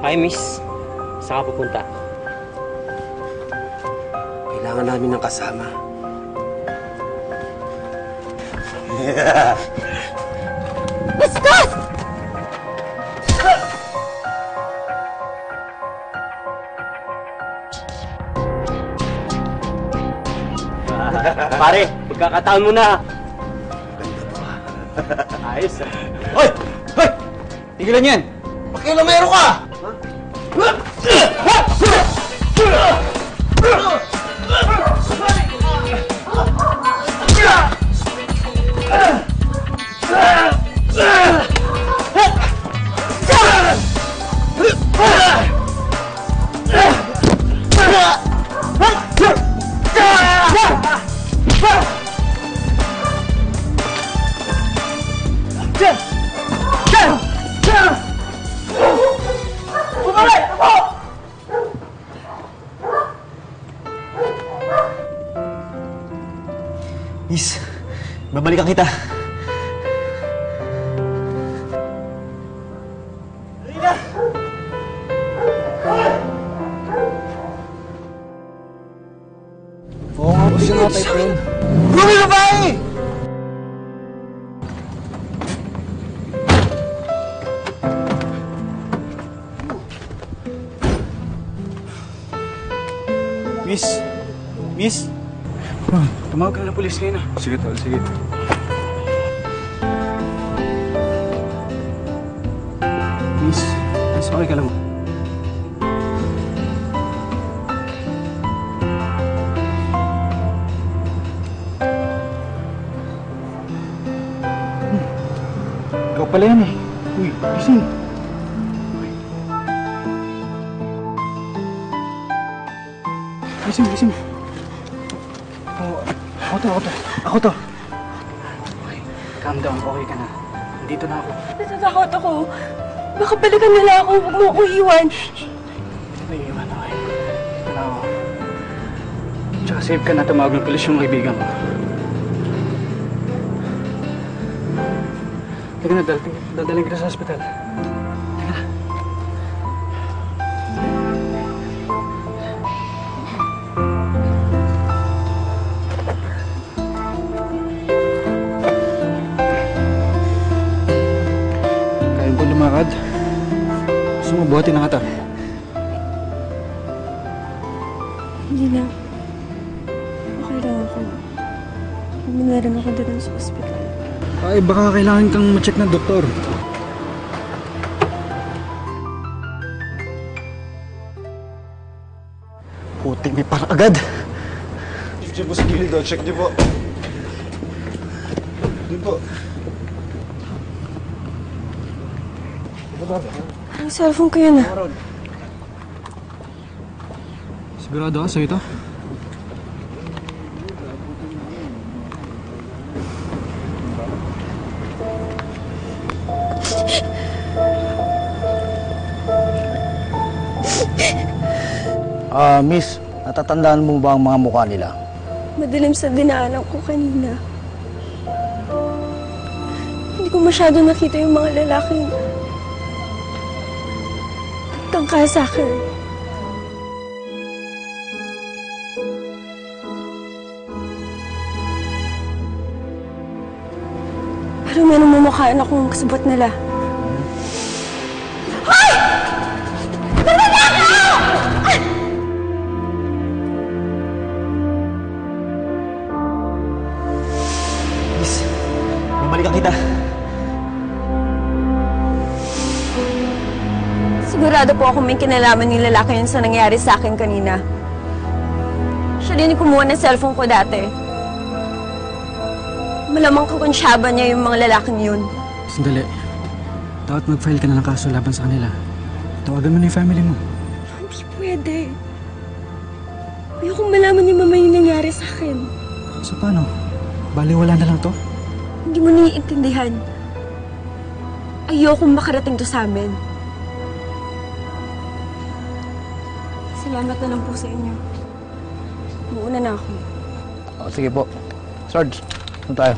Ay, miss. Saan ka pupunta? Kailangan namin ng kasama. Bastos! Pare, pagkakataon mo na. Ganda to ha. Ayos ah. Hoy! Hoy! Tigilan yan! Pakilomero ka! Miss, babalikan kita. Oo nga po siya mga type. Gumi babae! Miss? Miss? Tumawag ka na ng pulis ngayon ah. Sige, tol. Sige. Miss? Miss, okay ka lang? Ikaw pala yan eh. Uy, gising. Gising, gising. Ako to. Okay, calm down. Okay ka na. Nandito na ako. Natatakot ako. Baka balikan nila ako. Huwag mo akong iwan. May iwan, okay. Dito na ako. Tsaka safe ka na tumawag ng pulis yung kaibigan mo. Teka na, dadaling kita sa ospital. Teka na. Kaya mo lumakad? Gusto mo buhatin na kita? Hindi na. Okay lang ako. Huwag na rin ako doon sa ospital. Ay, baka kailangan kang ma-check ng doktor. Putik, may parang agad. Check po sa gilid daw. Check niyo po. Doon po. Ang cellphone ko yun ah. Sigurado ka sa'yo ito? Miss, natatandaan mo ba ang mga mukha nila? Madilim sa dinaanan ko kanina. Hindi ko masyado nakita yung mga lalaking tangka sa akin. Pero may namumukhaan akong kasabot nila. Miss, babalikan kita. Sigurado po ako may kinalaman yung lalaki yun sa nangyari sa akin kanina. Siya din yung kumuha ng cellphone ko dati. Malamang kakonsyaba niya yung mga lalaking yun. Sandali. Dapat mag-file ka na ng kaso laban sa kanila. Tawagan mo na yung family mo. Hindi pwede. Ayokong malaman ni Mama yung nangyari sa akin. So paano? Baliwala na lang to? Hindi mo naiintindihan. Ayokong makarating to sa amin. Salamat na lang po sa inyo. Muuna na ako. Sige po. Sarge, saan tayo?